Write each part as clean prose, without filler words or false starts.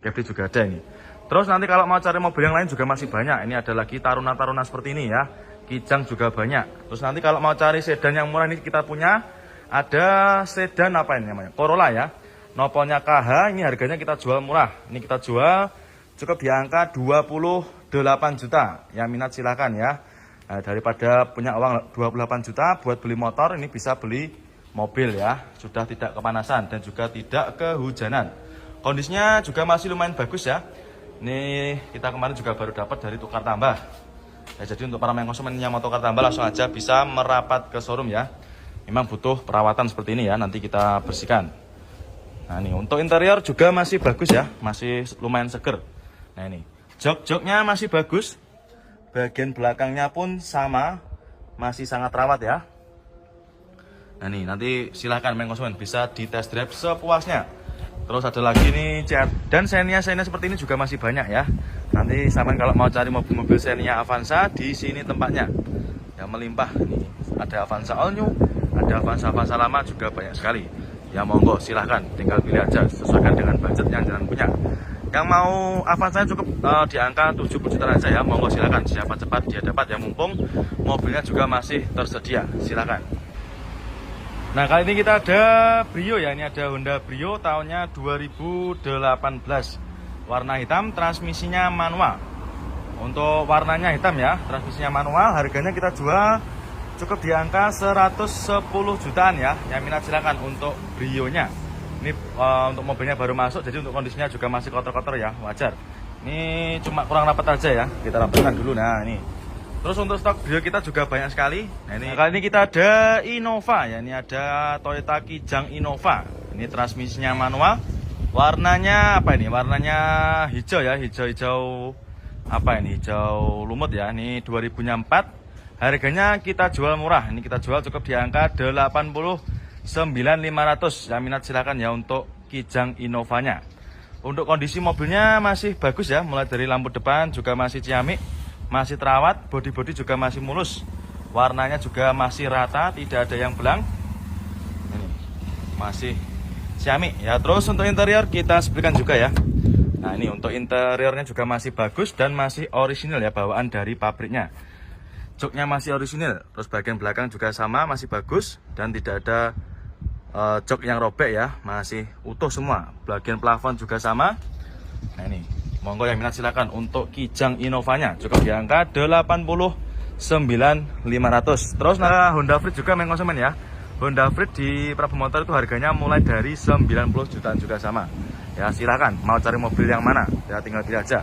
CFD juga ada ini. Terus nanti kalau mau cari mobil yang lain juga masih banyak. Ini ada lagi Taruna-Taruna seperti ini ya. Kijang juga banyak. Terus nanti kalau mau cari sedan yang murah ini kita punya ada sedan apa ini namanya? Corolla ya. Nopolnya KH, ini harganya kita jual murah. Ini kita jual cukup di angka 28 juta. Yang minat silakan ya. Nah, daripada punya uang 28 juta buat beli motor, ini bisa beli mobil ya. Sudah tidak kepanasan dan juga tidak kehujanan. Kondisinya juga masih lumayan bagus ya. Ini kita kemarin juga baru dapat dari tukar tambah. Ya, jadi untuk para konsumen yang mau tukar tambah langsung aja bisa merapat ke showroom ya. Memang butuh perawatan seperti ini ya, nanti kita bersihkan. Nah ini untuk interior juga masih bagus ya, masih lumayan seger. Nah ini jok-joknya masih bagus. Bagian belakangnya pun sama, masih sangat rawat ya. Nah nih nanti silahkan konsumen bisa di test drive sepuasnya. Terus ada lagi nih cat dan Xenia seperti ini juga masih banyak ya. Nanti sampean kalau mau cari mobil-mobil Xenia Avanza di sini tempatnya. Ya melimpah. Nih ada Avanza All New, ada Avanza lama juga banyak sekali. Ya monggo silahkan tinggal pilih aja sesuaikan dengan budget yang jangan punya. Yang mau Avanza cukup di angka 70 juta aja ya. Monggo silahkan siapa cepat dia dapat ya, mumpung mobilnya juga masih tersedia. Silahkan. Nah kali ini kita ada Brio ya, ini ada Honda Brio tahunnya 2018, warna hitam, transmisinya manual. Untuk warnanya hitam ya, transmisinya manual, harganya kita jual cukup di angka 110 jutaan ya. Yang minat silakan untuk Brio-nya. Ini untuk mobilnya baru masuk, jadi untuk kondisinya juga masih kotor-kotor ya, wajar. Ini cuma kurang rapat aja ya, kita rapatkan dulu. Nah ini. Terus untuk stok Brio kita juga banyak sekali. Nah, kali ini kita ada Innova ya. Ini ada Toyota Kijang Innova. Ini transmisinya manual. Warnanya apa ini? Warnanya hijau ya, hijau-hijau apa ini? Hijau lumut ya. Ini 2004. Harganya kita jual murah. Ini kita jual cukup di angka 89.500. Yang minat silakan ya untuk Kijang Innovanya. Untuk kondisi mobilnya masih bagus ya. Mulai dari lampu depan juga masih ciamik, masih terawat, bodi-bodi juga masih mulus, warnanya juga masih rata, tidak ada yang belang. Ini masih ciamik ya. Terus untuk interior kita sebutkan juga ya. Nah ini untuk interiornya juga masih bagus dan masih orisinil ya, bawaan dari pabriknya. Joknya masih orisinil, terus bagian belakang juga sama, masih bagus dan tidak ada jok yang robek ya, masih utuh semua. Bagian plafon juga sama. Nah ini monggo yang minat silakan untuk Kijang Innovanya cukup di angka 89.500. Terus nah Honda Freed juga konsumen ya. Honda Freed di Prabu Motor itu harganya mulai dari 90 jutaan juga sama. Ya silakan mau cari mobil yang mana ya tinggal pilih aja.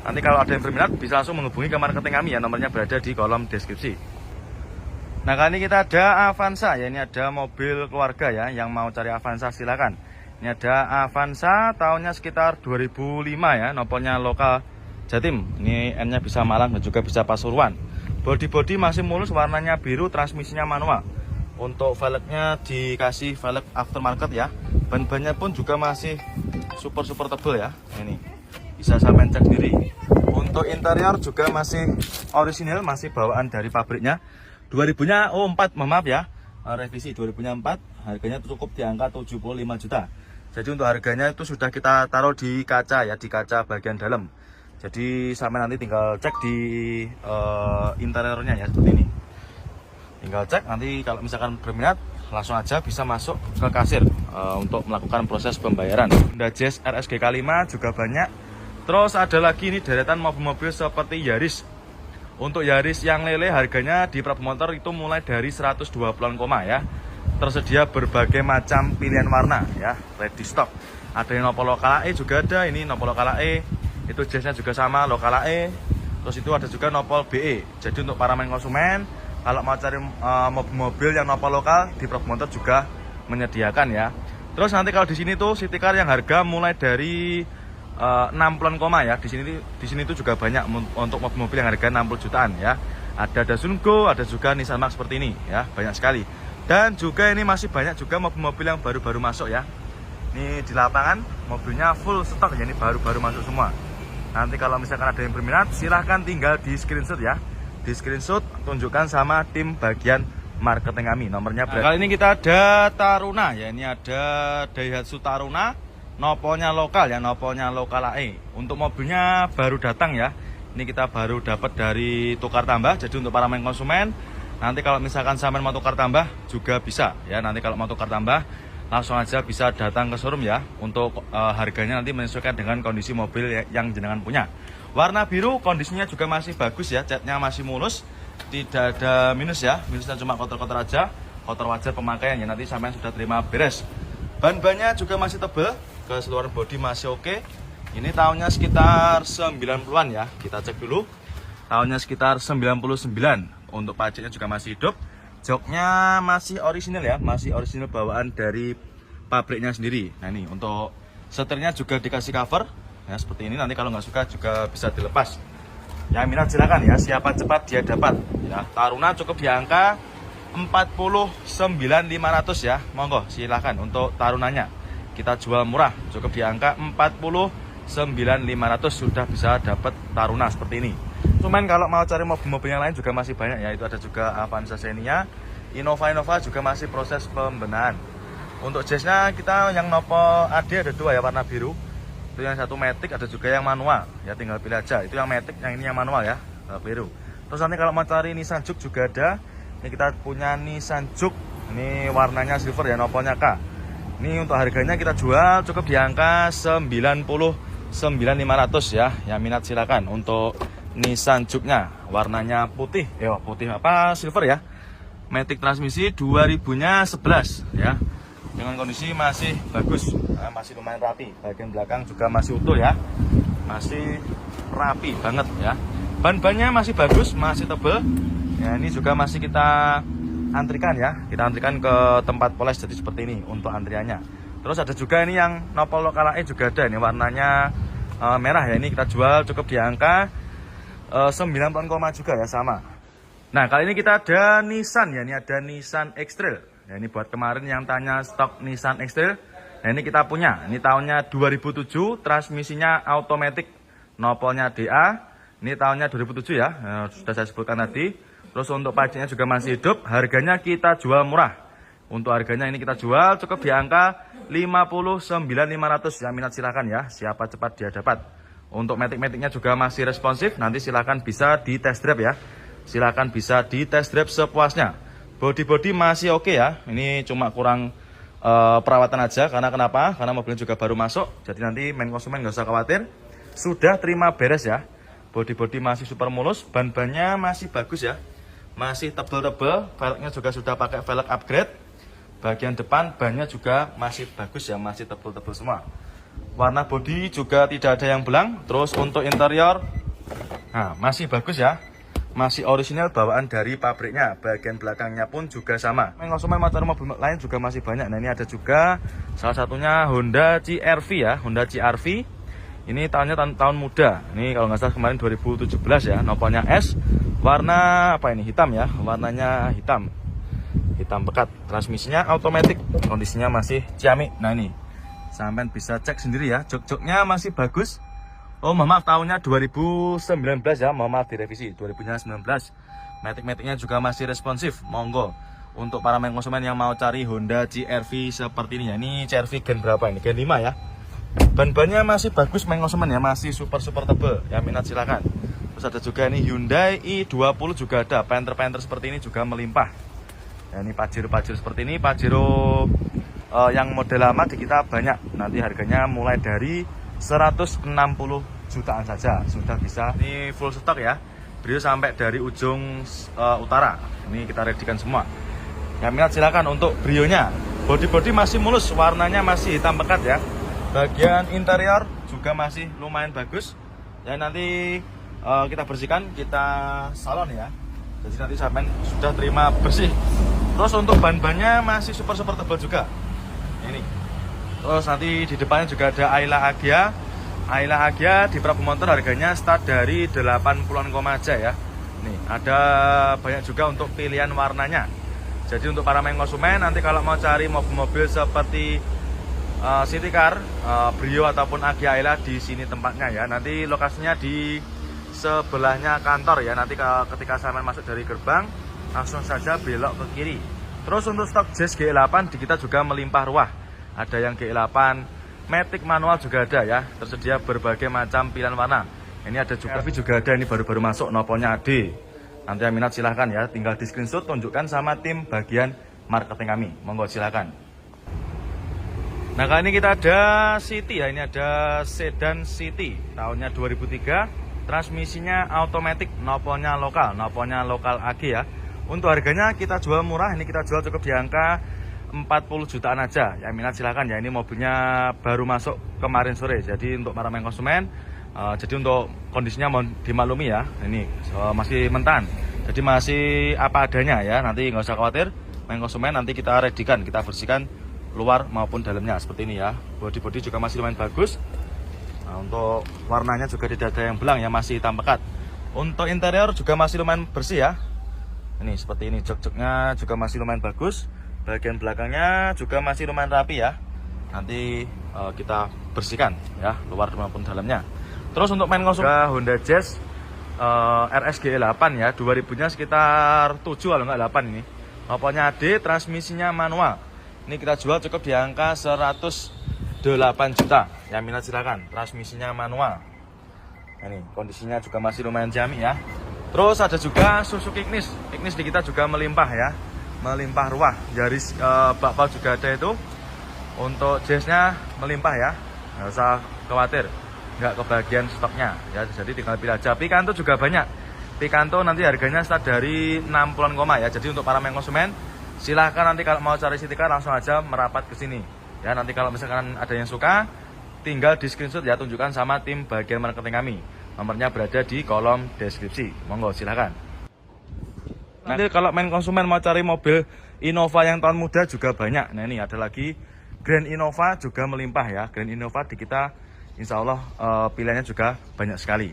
Nanti kalau ada yang berminat bisa langsung menghubungi ke marketing kami ya, nomornya berada di kolom deskripsi. Nah kali ini kita ada Avanza ya, ini ada mobil keluarga ya, yang mau cari Avanza silakan. Ini ada Avanza tahunnya sekitar 2005 ya, nopolnya lokal Jatim. Ini N-nya bisa Malang dan juga bisa Pasuruan. Bodi-bodi masih mulus, warnanya biru, transmisinya manual. Untuk velgnya dikasih velg aftermarket ya. Ban-bannya pun juga masih super tebal ya. Ini bisa sampai cek sendiri. Untuk interior juga masih orisinil, masih bawaan dari pabriknya. 2000-nya 4, maaf ya. Revisi 2004, harganya cukup di angka 75 juta. Jadi untuk harganya itu sudah kita taruh di kaca ya, di kaca bagian dalam. Jadi sampai nanti tinggal cek di interiornya ya, seperti ini. Tinggal cek, nanti kalau misalkan berminat langsung aja bisa masuk ke kasir untuk melakukan proses pembayaran. Honda Jazz RSG K5 juga banyak. Terus ada lagi ini deretan mobil-mobil seperti Yaris. Untuk Yaris yang lele harganya di Prabu Motor itu mulai dari 120-an koma ya. Tersedia berbagai macam pilihan warna ya, ready stock. Ada yang nopol lokal AE juga ada, ini nopol lokal AE. Itu jazznya juga sama lokal AE. Terus itu ada juga nopol BE. Jadi untuk para konsumen kalau mau cari mobil yang nopol lokal di Prabu Motor juga menyediakan ya. Terus nanti kalau di sini tuh city car yang harga mulai dari 60-an koma ya. Di sini tuh juga banyak untuk mobil-mobil yang harga 60 jutaan ya. Ada Datsun Go, ada juga Nissan Mark seperti ini ya, banyak sekali. Dan juga ini masih banyak juga mobil-mobil yang baru-baru masuk ya. Ini di lapangan mobilnya full stok ya, ini baru-baru masuk semua. Nanti kalau misalkan ada yang berminat silahkan tinggal di screenshot ya. Di screenshot tunjukkan sama tim bagian marketing kami, nomornya berada. Kali ini kita ada Taruna ya, ini ada Daihatsu Taruna noponya lokal ya, noponya lokal AE. Untuk mobilnya baru datang ya. Ini kita baru dapat dari tukar tambah. Jadi untuk para main konsumen, nanti kalau misalkan sampean mau tukar tambah juga bisa ya. Nanti kalau mau tukar tambah langsung aja bisa datang ke showroom ya. Untuk harganya nanti menyesuaikan dengan kondisi mobil yang jenengan punya. Warna biru kondisinya juga masih bagus ya, catnya masih mulus, tidak ada minus ya. Minusnya cuma kotor-kotor aja, kotor wajar pemakaian ya. Nanti sampean sudah terima beres. Ban-bannya juga masih tebal, keseluruhan bodi masih oke. Ini tahunnya sekitar 90-an ya. Kita cek dulu. Tahunnya sekitar 99. Untuk pajaknya juga masih hidup. Joknya masih orisinil ya, masih orisinil bawaan dari pabriknya sendiri. Nah ini untuk setirnya juga dikasih cover ya, seperti ini. Nanti kalau nggak suka juga bisa dilepas. Yang minat silakan ya, siapa cepat dia dapat ya. Taruna cukup di angka 49.500 ya. Monggo silakan untuk tarunanya. Kita jual murah, cukup di angka 49.500 sudah bisa dapat Taruna seperti ini. Cuman kalau mau cari mobil-mobil yang lain juga masih banyak ya. Itu ada juga Avanza Xenia, Innova juga masih proses pembenahan. Untuk Jazz-nya kita yang Nopo AD ada 2 ya, warna biru. Itu yang satu Matic, ada juga yang manual ya, tinggal pilih aja. Itu yang Matic, yang ini yang manual ya, biru. Terus nanti kalau mau cari Nissan Juke juga ada. Ini kita punya Nissan Juke, ini warnanya silver ya, Noponya K. Ini untuk harganya kita jual cukup di angka 99.500 ya. Yang minat silakan untuk Nissan Juke-nya. Warnanya putih, putih apa? Silver ya. Matic transmisi 2000-nya 11 ya. Dengan kondisi masih bagus, masih lumayan rapi. Bagian belakang juga masih utuh ya. Masih rapi banget ya. Ban-bannya masih bagus, masih tebal. Ya, ini juga masih kita antrikan ya, kita antrikan ke tempat poles jadi seperti ini untuk antriannya. Terus ada juga ini yang Nopo lokal AE juga ada, ini warnanya merah ya. Ini kita jual cukup di angka 90 juga ya, sama. Nah kali ini kita ada Nissan ya, ini ada Nissan X-Trail ya. Ini buat kemarin yang tanya stok Nissan X-Trail. Nah ini kita punya, ini tahunnya 2007, transmisinya automatic, Noponya DA. Ini tahunnya 2007 ya, sudah saya sebutkan tadi. Terus untuk pajaknya juga masih hidup, harganya kita jual murah. Untuk harganya ini kita jual cukup di angka 59.500. Yang minat silakan ya, siapa cepat dia dapat. Untuk Matic-Maticnya juga masih responsif, nanti silakan bisa di test drive ya. Silakan bisa di test drive sepuasnya. Body-body masih oke ya, ini cuma kurang perawatan aja. Karena kenapa? Karena mobilnya juga baru masuk, jadi nanti main konsumen nggak usah khawatir. Sudah terima beres ya. Body-body masih super mulus, ban-bannya masih bagus ya. Masih tebel-tebel, velgnya juga sudah pakai velg upgrade. Bagian depan bannya juga masih bagus ya, masih tebel-tebel semua. Warna bodi juga tidak ada yang belang. Terus untuk interior, nah masih bagus ya, masih orisinal bawaan dari pabriknya. Bagian belakangnya pun juga sama. Konsumen motor mobil lain juga masih banyak. Nah ini ada juga salah satunya Honda CR-V ya, Honda CR-V. Ini tahunnya tahun muda. Ini kalau nggak salah kemarin 2017 ya. Noponya S. Warna apa ini? Hitam ya. Warnanya hitam. Hitam pekat. Transmisinya automatic. Kondisinya masih ciamik. Nah ini, sampean bisa cek sendiri ya. Jok-joknya masih bagus. Oh maaf, tahunnya 2019 ya. Maaf direvisi. 2019. Matic-maticnya juga masih responsif. Monggo. Untuk para main konsumen yang mau cari Honda CR-V seperti ini ya. Ini CR-V gen berapa ini? Gen 5 ya. Ban-bannya masih bagus main konsumen ya, masih super tebel. Yang minat silakan. Terus ada juga nih Hyundai i20 juga ada. Panther seperti ini juga melimpah. Ya, ini Pajero seperti ini. Pajero yang model lama di kita banyak. Nanti harganya mulai dari 160 jutaan saja sudah bisa. Ini full stock ya. Brio sampai dari ujung utara. Ini kita readykan semua. Yang minat silakan untuk Brio-nya. Body masih mulus, warnanya masih hitam pekat ya. Bagian interior juga masih lumayan bagus. Ya nanti kita bersihkan, kita salon ya. Jadi nanti sampean sudah terima bersih. Terus untuk ban-bannya masih super tebal juga. Ini. Terus nanti di depannya juga ada Ayla Agya. Ayla Agya di Prabu Motor harganya start dari 80-an aja ya. Nih, ada banyak juga untuk pilihan warnanya. Jadi untuk para main konsumen nanti kalau mau cari mobil-mobil seperti City Car, Brio ataupun Agya Ayla, di sini tempatnya ya. Nanti lokasinya di sebelahnya kantor ya. Nanti ketika sampean masuk dari gerbang langsung saja belok ke kiri. Terus untuk stok Jazz G8 di kita juga melimpah ruah. Ada yang G8 matic manual juga ada ya. Tersedia berbagai macam pilihan warna. Ini ada juga, tapi juga ada ini baru-baru masuk Noponya AD. Nanti yang minat silahkan ya, tinggal di screenshot, tunjukkan sama tim bagian marketing kami. Monggo silahkan. Nah kali ini kita ada City ya, ini ada sedan City tahunnya 2003, transmisinya automatic, Noponya lokal AG ya. Untuk harganya kita jual murah, ini kita jual cukup di angka 40 jutaan aja. Yang minat silahkan ya, ini mobilnya baru masuk kemarin sore, jadi untuk para main konsumen. Jadi untuk kondisinya mohon dimaklumi ya, ini masih mentan, jadi masih apa adanya ya. Nanti nggak usah khawatir, main konsumen nanti kita redikan, kita bersihkan luar maupun dalamnya seperti ini ya. Bodi juga masih lumayan bagus. Nah, untuk warnanya juga tidak ada yang belang ya, masih hitam pekat. Untuk interior juga masih lumayan bersih ya. Ini seperti ini, jok-joknya juga masih lumayan bagus. Bagian belakangnya juga masih lumayan rapi ya. Nanti kita bersihkan ya, luar maupun dalamnya. Terus untuk main konsumen Honda Jazz RSGE 8 ya, 2000-nya sekitar 7 kalau nggak 8 ini. Noponya AD, transmisinya manual. Ini kita jual cukup di angka 108 juta. Yang minat silakan, transmisinya manual. Nah, ini kondisinya juga masih lumayan jami ya. Terus ada juga Suzuki Ignis. Ignis di kita juga melimpah ya, melimpah ruah. Yaris bakpao juga ada itu. Untuk Jazz-nya melimpah ya, nggak usah khawatir, nggak kebagian stoknya ya, jadi tinggal pilih aja. Picanto juga banyak. Picanto nanti harganya start dari 60-an koma ya. Jadi untuk para main konsumen silahkan nanti kalau mau cari City Car langsung aja merapat ke sini ya. Nanti kalau misalkan ada yang suka, tinggal di screenshot ya, tunjukkan sama tim bagian marketing kami. Nomornya berada di kolom deskripsi. Monggo silahkan. Nanti kalau main konsumen mau cari mobil Innova yang tahun muda juga banyak. Nah ini ada lagi Grand Innova juga melimpah ya. Grand Innova di kita insya Allah pilihannya juga banyak sekali.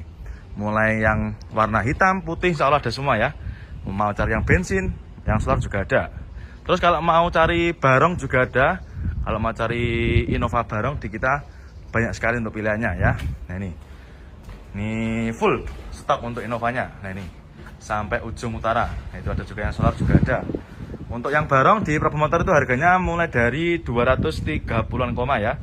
Mulai yang warna hitam, putih, insya Allah ada semua ya. Mau cari yang bensin, yang solar juga ada. Terus kalau mau cari barong juga ada. Kalau mau cari Innova barong di kita banyak sekali untuk pilihannya ya. Nah ini full stok untuk Innovanya. Nah ini sampai ujung utara. Nah itu ada juga yang solar juga ada. Untuk yang barong di Prabu Motor itu harganya mulai dari 230-an koma ya.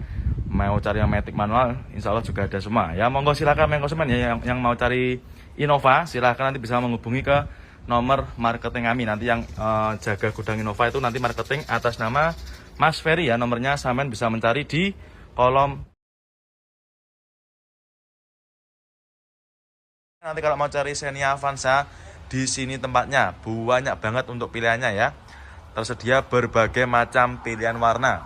Mau cari yang matic manual, insya Allah juga ada semua ya. Monggo silakan main konsumen ya, yang mau cari Innova silahkan nanti bisa menghubungi ke nomor marketing kami. Nanti yang jaga gudang Innova itu nanti marketing atas nama Mas Ferry ya. Nomornya sampean bisa mencari di kolom. Nanti kalau mau cari Xenia Avanza, di sini tempatnya banyak banget untuk pilihannya ya. Tersedia berbagai macam pilihan warna.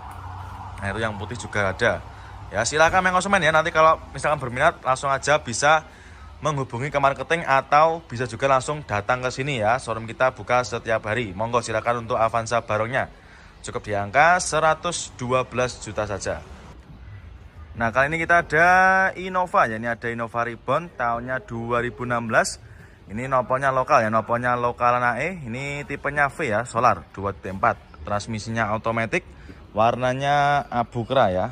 Nah itu yang putih juga ada. Ya silakan main konsumen ya. Nanti kalau misalkan berminat langsung aja bisa menghubungi ke marketing atau bisa juga langsung datang ke sini ya. Showroom kita buka setiap hari. Monggo silakan untuk Avanza barongnya. Cukup di angka 112 juta saja. Nah kali ini kita ada Innova ya. Ini ada Innova Reborn tahunnya 2016. Ini Noponya lokal ya, Noponya lokal AE. Ini tipenya V ya, solar 2T4. Transmisinya automatic, warnanya abu kera ya.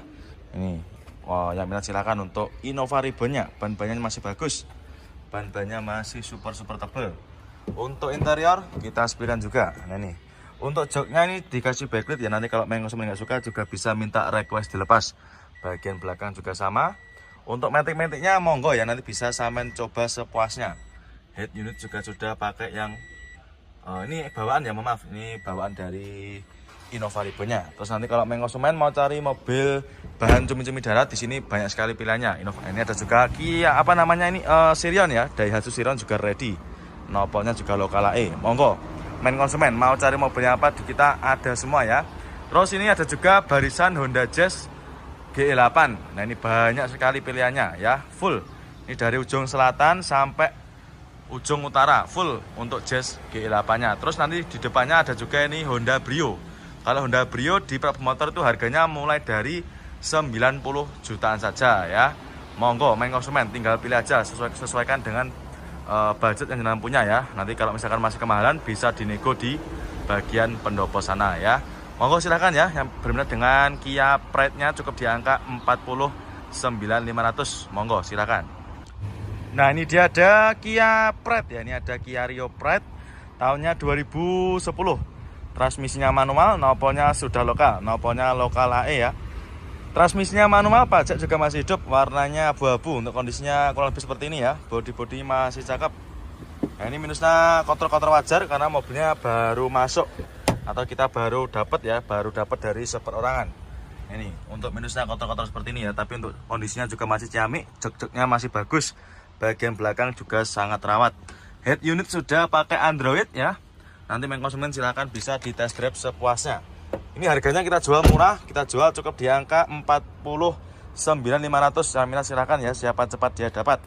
Ini, wow, yang minat silakan untuk Innova Reborn-nya. Ban-bannya masih bagus, ban-bannya masih super tebal. Untuk interior kita spiran juga. Nah ini, untuk joknya ini dikasih backlit ya. Nanti kalau main konsumen nggak suka juga bisa minta request dilepas. Bagian belakang juga sama. Untuk matic-maticnya monggo ya, nanti bisa sampean coba sepuasnya. Head unit juga sudah pakai yang ini bawaan ya, maaf, ini bawaan dari Innova Reborn-nya. Terus nanti kalau main konsumen mau cari mobil bahan cumi-cumi darat, di sini banyak sekali pilihannya. Innova ini ada juga Kia apa namanya ini Sirion ya, Daihatsu Sirion juga ready. Noponya juga lokal AE. Monggo main konsumen mau cari mobilnya apa di kita ada semua ya. Terus ini ada juga barisan Honda Jazz GE8. Nah ini banyak sekali pilihannya ya, full. Ini dari ujung selatan sampai ujung utara full untuk Jazz GE8-nya. Terus nanti di depannya ada juga ini Honda Brio. Kalau Honda Brio di Prabu Motor itu harganya mulai dari 90 jutaan saja ya. Monggo main konsumen tinggal pilih aja, sesuaikan dengan budget yang jenengan punya ya. Nanti kalau misalkan masih kemahalan bisa dinego di bagian pendopo sana ya. Monggo silakan ya, yang berminat dengan Kia Pride-nya cukup di angka 49.500. Monggo silakan. Nah ini dia ada Kia Pride ya, ini ada Kia Rio Pride tahunnya 2010. Transmisinya manual, Noponya sudah lokal, Noponya lokal AE ya. Transmisinya manual, pajak juga masih hidup, warnanya abu-abu. Untuk kondisinya kurang lebih seperti ini ya. Bodi masih cakep. Nah, ini minusnya kotor-kotor wajar karena mobilnya baru masuk atau kita baru dapat ya, baru dapat dari seperorangan. Ini untuk minusnya kotor-kotor seperti ini ya, tapi untuk kondisinya juga masih ciamik, jok-joknya masih bagus. Bagian belakang juga sangat rawat. Head unit sudah pakai Android ya. Nanti konsumen silahkan bisa di test drive sepuasnya. Ini harganya kita jual murah, kita jual cukup di angka 49.500. Jaminan silahkan ya, siapa cepat dia dapat.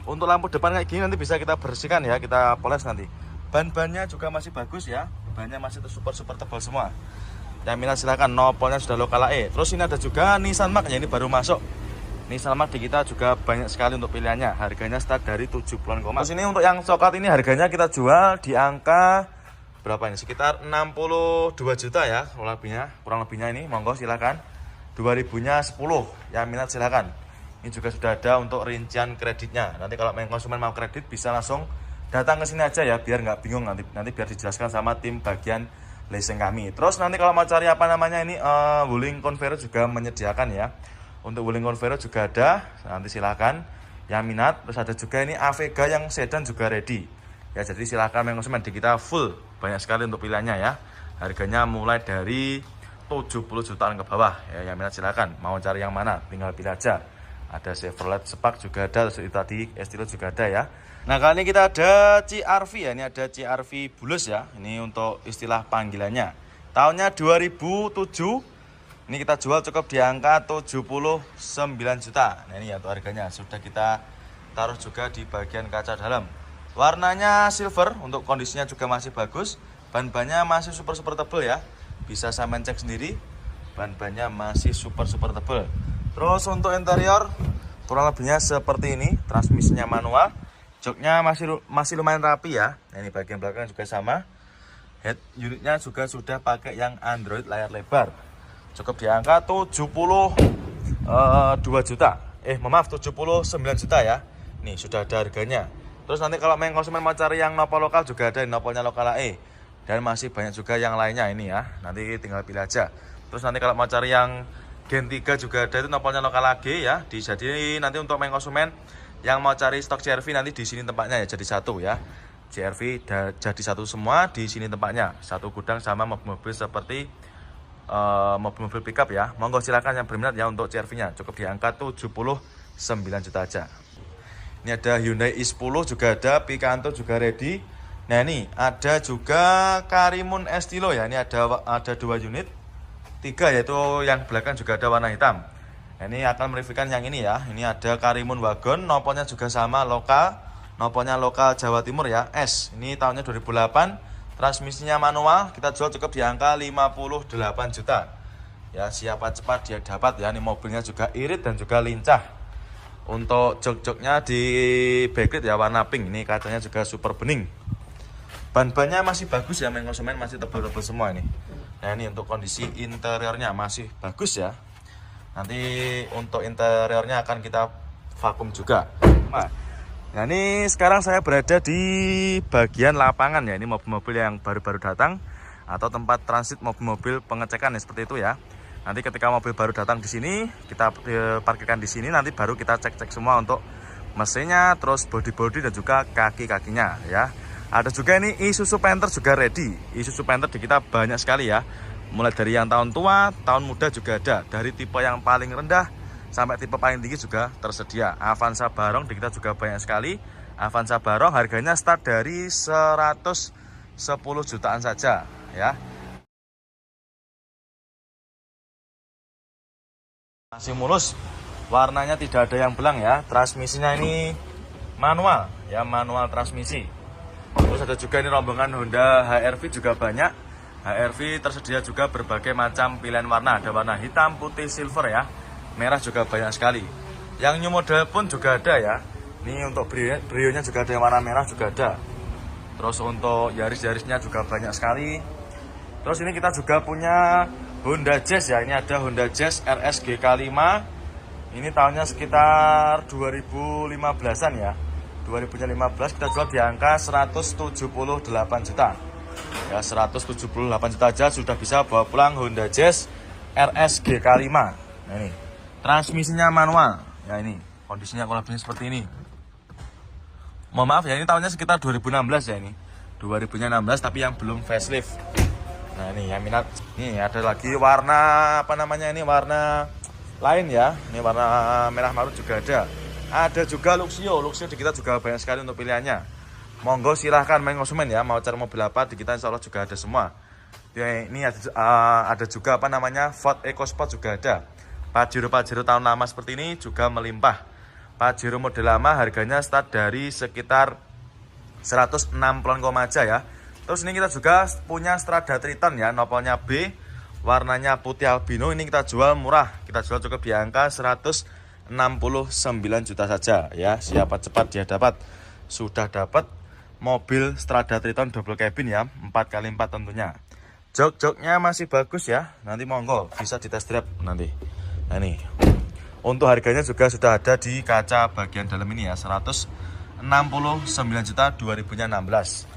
Untuk lampu depan kayak gini nanti bisa kita bersihkan ya, kita poles nanti. Ban-bannya juga masih bagus ya, bannya masih super tebal semua. Jaminan silahkan, nopolnya sudah lokal AE. Terus ini ada juga Nissan Mark ya, ini baru masuk. Nissan Mark di kita juga banyak sekali untuk pilihannya. Harganya start dari 70-an. Terus ini untuk yang coklat ini harganya kita jual di angka berapa ini? Sekitar 62 juta ya, kurang lebihnya ini. Monggo silakan. 2000-nya 10. Yang minat silakan. Ini juga sudah ada untuk rincian kreditnya. Nanti kalau konsumen mau kredit bisa langsung datang ke sini aja ya, biar nggak bingung nanti biar dijelaskan sama tim bagian leasing kami. Terus nanti kalau mau cari apa namanya ini Wuling Convero juga menyediakan ya. Untuk Wuling Convero juga ada, nanti silakan yang minat. Terus ada juga ini Avega yang sedan juga ready. Ya, jadi silakan konsumen di kita full, banyak sekali untuk pilihannya ya. Harganya mulai dari 70 jutaan ke bawah ya, yang minat silakan. Mau cari yang mana tinggal pilih aja. Ada Chevrolet Spark juga ada, terus itu tadi Estilo juga ada ya. Nah, kali ini kita ada CR-V ya, ini ada CR-V Bulus ya. Ini untuk istilah panggilannya. Tahunnya 2007. Ini kita jual cukup di angka 79 juta. Nah, ini ya untuk harganya. Sudah kita taruh juga di bagian kaca dalam. Warnanya silver, untuk kondisinya juga masih bagus. Ban-bannya masih super tebal ya. Bisa sampean cek sendiri. Ban-bannya masih super tebal. Terus untuk interior kurang lebihnya seperti ini. Transmisinya manual. Joknya masih lumayan rapi ya. Nah, ini bagian belakang juga sama. Head unitnya juga sudah pakai yang Android layar lebar. Cukup di angka 79 juta. 79 juta ya. Nih sudah ada harganya. Terus nanti kalau konsumen mau cari yang nopol lokal juga ada, nopolnya lokal AE. Dan masih banyak juga yang lainnya ini ya. Nanti tinggal pilih aja. Terus nanti kalau mau cari yang Gen 3 juga ada, itu nopolnya lokal AG ya. Jadi nanti untuk konsumen yang mau cari stok CR-V nanti di sini tempatnya ya, jadi satu ya. CR-V jadi satu semua di sini tempatnya. Satu gudang sama mobil-mobil seperti mobil-mobil pickup ya. Monggo silakan yang berminat ya untuk CR-V-nya. Cukup di angka 79 juta aja. Ini ada Hyundai i10 juga ada, Picanto juga ready. Nah, ini ada juga Karimun Estilo ya. Ini ada 2 unit. 3 yaitu yang belakang juga ada warna hitam. Nah, ini akan mereviewkan yang ini ya. Ini ada Karimun Wagon, nopolnya juga sama lokal. Nopolnya lokal Jawa Timur ya, S. Ini tahunnya 2008. Transmisinya manual, kita jual cukup di angka 58 juta. Ya, siapa cepat dia dapat ya. Ini mobilnya juga irit dan juga lincah. Untuk jok-joknya di backlight ya warna pink. Ini kacanya juga super bening. Ban-bannya masih bagus ya, konsumen masih tebal-tebal semua ini. Nah, ini untuk kondisi interiornya masih bagus ya. Nanti untuk interiornya akan kita vakum juga. Nah, ini sekarang saya berada di bagian lapangan ya. Ini mobil-mobil yang baru-baru datang atau tempat transit mobil-mobil pengecekan ya, seperti itu ya. Nanti ketika mobil baru datang di sini, kita parkirkan di sini, nanti baru kita cek-cek semua untuk mesinnya, terus body-body dan juga kaki-kakinya ya. Ada juga ini Isuzu Panther juga ready. Isuzu Panther di kita banyak sekali ya. Mulai dari yang tahun tua, tahun muda juga ada. Dari tipe yang paling rendah sampai tipe paling tinggi juga tersedia. Avanza Barong di kita juga banyak sekali. Avanza Barong harganya start dari 110 jutaan saja ya. Masih mulus, warnanya tidak ada yang belang ya. Transmisinya ini manual ya, manual transmisi. Terus ada juga ini rombongan Honda HR-V juga banyak. HR-V tersedia juga berbagai macam pilihan warna. Ada warna hitam, putih, silver ya. Merah juga banyak sekali. Yang new model pun juga ada ya. Ini untuk Brio-nya juga ada yang warna merah juga ada. Terus untuk Yaris-Yarisnya juga banyak sekali. Terus ini kita juga punya Honda Jazz ya. Ini ada Honda Jazz RS GK5. Ini tahunnya sekitar 2015-an ya. 2015 kita jual di angka 178 juta. Ya, 178 juta aja sudah bisa bawa pulang Honda Jazz RS GK5. Nah, ini Transmisinya manual. Ya ini, kondisinya kurang lebih seperti ini. Mohon maaf ya, ini tahunnya sekitar 2016 ya ini. 2016 tapi yang belum facelift. Nah, ini yang minat. Nih ada lagi warna apa namanya ini, warna lain ya. Ini warna merah marun juga ada. Ada juga Luxio. Luxio di kita juga banyak sekali untuk pilihannya. Monggo silahkan main konsumen ya, mau cari mobil apa di kita insya Allah juga ada semua. Ya, ini ada juga apa namanya Ford EcoSport juga ada. Pajero tahun lama seperti ini juga melimpah. Pajero model lama harganya start dari sekitar 160-an aja ya. Terus ini kita juga punya Strada Triton ya, nopolnya B, warnanya putih albino. Ini kita jual murah, kita jual cukup di angka 169 juta saja ya. Siapa cepat dia dapat. Sudah dapat mobil Strada Triton double cabin ya, 4x4 tentunya. Jok-joknya masih bagus ya, nanti monggo bisa di test drive nanti. Nah ini untuk harganya juga sudah ada di kaca bagian dalam ini ya, 169 juta 2016.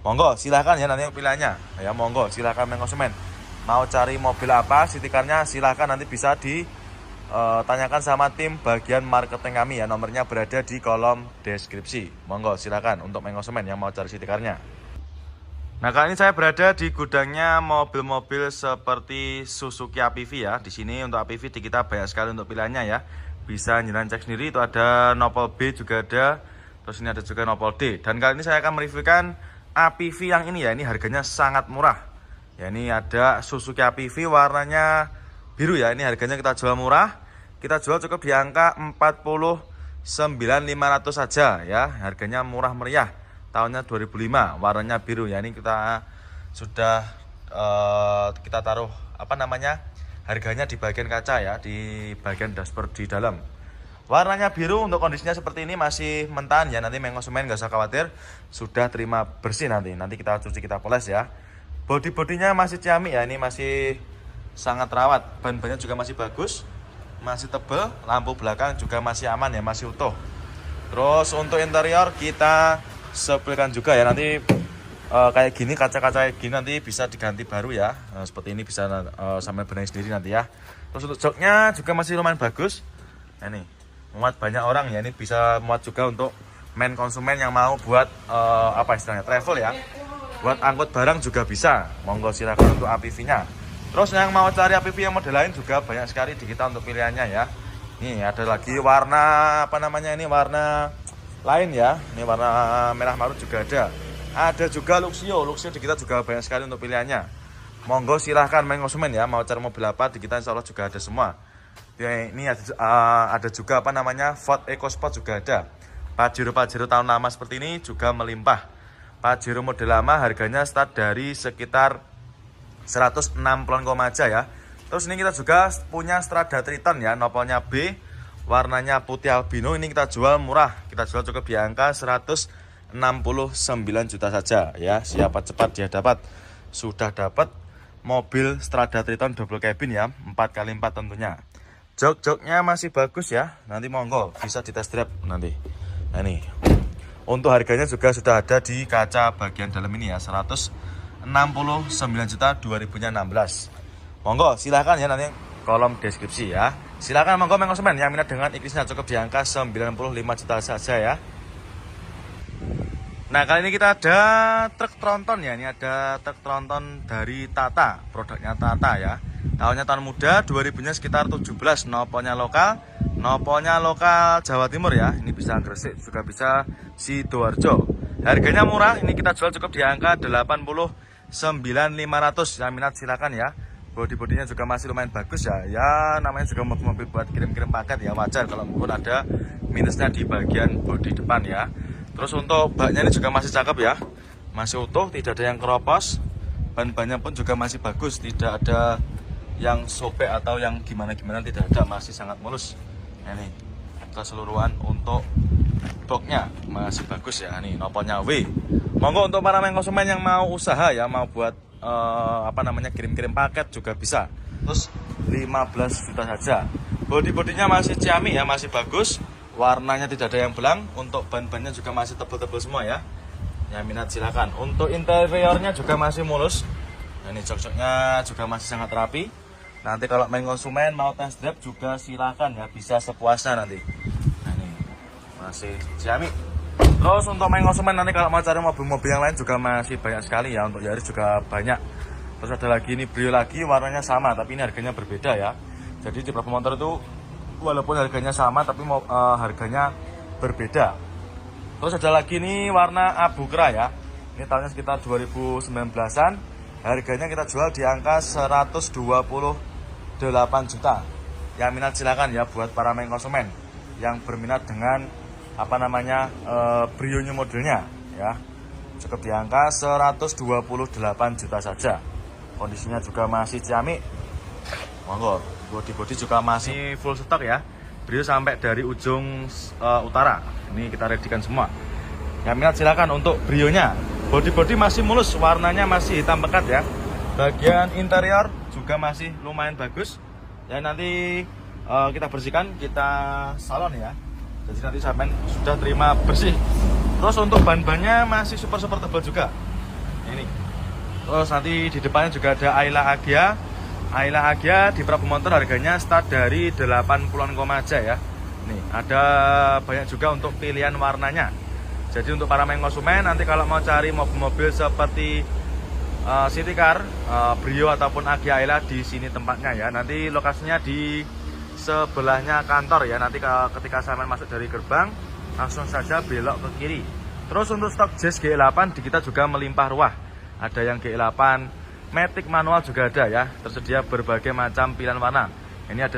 Monggo silahkan ya nanti pilihannya ya, monggo silahkan main konsumen. Mau cari mobil apa sitikarnya silahkan nanti bisa ditanyakan sama tim bagian marketing kami ya, nomornya berada di kolom deskripsi. Monggo silahkan untuk main konsumen yang mau cari sitikarnya. Nah, kali ini saya berada di gudangnya mobil-mobil seperti Suzuki APV ya. Di sini untuk APV di kita banyak sekali untuk pilihannya ya. Bisa jenengan cek sendiri, itu ada Nopol B juga ada. Terus ini ada juga Nopol D. Dan kali ini saya akan mereviewkan APV yang ini ya. Ini harganya sangat murah. Ya, ini ada Suzuki APV warnanya biru ya. Ini harganya kita jual murah. Kita jual cukup di angka 49.500 saja ya. Harganya murah meriah. Tahunnya 2005, warnanya biru ya. Ini kita sudah kita taruh apa namanya harganya di bagian kaca ya, di bagian dashboard di dalam. Warnanya biru, untuk kondisinya seperti ini masih mentahan ya. Nanti main konsumen nggak usah khawatir, sudah terima bersih nanti kita cuci, kita poles ya. Bodinya masih ciamik ya, ini masih sangat rawat. Ban-bannya juga masih bagus, masih tebal. Lampu belakang juga masih aman ya, masih utuh. Terus untuk interior kita sepilkan juga ya, nanti kayak gini, kaca-kaca kayak gini nanti bisa diganti baru ya. Seperti ini bisa sampai benahi sendiri nanti ya. Terus untuk joknya juga masih lumayan bagus. Nah, ini muat banyak orang ya, ini bisa muat juga untuk main konsumen yang mau buat apa istilahnya travel ya, buat angkut barang juga bisa. Monggo silakan untuk APV-nya. Terus yang mau cari APV yang model lain juga banyak sekali di kita untuk pilihannya ya. Ini ada lagi warna apa namanya ini, warna lain ya. Ini warna merah marun juga ada. Ada juga Luxio di kita juga banyak sekali untuk pilihannya. Monggo silahkan main konsumen ya, mau cari mobil apa di kita insya Allah juga ada semua. Ya, ini ada juga apa namanya Ford EcoSport juga ada. Pajero tahun lama seperti ini juga melimpah. Pajero model lama harganya start dari sekitar 160-an aja ya. Terus ini kita juga punya Strada Triton ya, nopolnya B, warnanya putih albino. Ini kita jual murah, kita jual cukup di angka 169 juta saja ya. Siapa cepat dia dapat. Sudah dapat mobil Strada Triton double cabin ya, 4x4 tentunya. Jok-joknya masih bagus ya, nanti monggo bisa di test drive nanti. Nah ini untuk harganya juga sudah ada di kaca bagian dalam ini ya, 169 juta 2016. Monggo silahkan ya, nanti kolom deskripsi ya. Silakan monggo main konsumen yang minat dengan iklisnya cukup di angka 95 juta saja ya. Nah, kali ini kita ada truk tronton ya. Ini ada truk tronton dari Tata, produknya Tata ya. Tahunnya tahun muda, 2000-nya sekitar 17. Nopolnya lokal Jawa Timur ya. Ini bisa Gresik, juga bisa Sidoarjo. Harganya murah, ini kita jual cukup di angka 89.500. Yang minat silakan ya. Bodinya juga masih lumayan bagus ya. Ya namanya juga mobil buat kirim-kirim paket ya, wajar kalau mungkin ada minusnya di bagian bodi depan ya. Terus untuk baknya ini juga masih cakep ya, masih utuh, tidak ada yang keropos. Ban-bannya pun juga masih bagus, tidak ada yang sobek atau yang gimana-gimana, tidak ada, masih sangat mulus. Nah, ini keseluruhan untuk boxnya masih bagus ya. Nih nopolnya W. Monggo untuk para konsumen yang mau usaha ya, mau buat apa namanya kirim-kirim paket juga bisa. Terus 15 juta saja. Bodinya masih ciamik ya, masih bagus. Warnanya tidak ada yang belang. Untuk ban-bannya juga masih tebal-tebal semua ya. Yang minat silakan. Untuk interiornya juga masih mulus. Nah, ini jok-joknya juga masih sangat rapi. Nanti kalau main konsumen mau test drive juga silakan ya, bisa sepuasnya nanti. Nah, ini masih Xiaomi. Terus untuk main konsumen nanti kalau mau cari mobil-mobil yang lain juga masih banyak sekali ya. Untuk Yaris juga banyak. Terus ada lagi ini Brio lagi, warnanya sama tapi ini harganya berbeda ya. Jadi di beberapa motor itu walaupun harganya sama tapi harganya berbeda. Terus ada lagi nih warna abu kera ya. Ini tahunnya sekitar 2019-an. Harganya kita jual di angka 128 juta. Yang minat silakan ya buat para main konsumen yang berminat dengan Brio new modelnya ya. Cukup di angka 128 juta saja. Kondisinya juga masih ciamik. Monggo, bodi juga masih full stock ya. Brio sampai dari ujung utara. Ini kita readykan semua. Yang minat silakan untuk Brionya. Bodi masih mulus, warnanya masih hitam pekat ya. Bagian interior juga masih lumayan bagus. Ya nanti kita bersihkan, kita salon ya. Jadi nanti sampai sudah terima bersih. Terus untuk ban-bannya masih super tebal juga. Ini. Terus nanti di depannya juga ada Ayla Agya. Ayla Agya di Prabu Motor harganya start dari 80-an aja ya. Nih, ada banyak juga untuk pilihan warnanya. Jadi untuk para main konsumen nanti kalau mau cari mobil-mobil seperti city car, Brio ataupun Agya Ayla, di sini tempatnya ya. Nanti lokasinya di sebelahnya kantor ya. Nanti ketika sampean masuk dari gerbang langsung saja belok ke kiri. Terus untuk stok Jazz G8 di kita juga melimpah ruah. Ada yang G8 Matic manual juga ada ya. Tersedia berbagai macam pilihan warna. Ini ada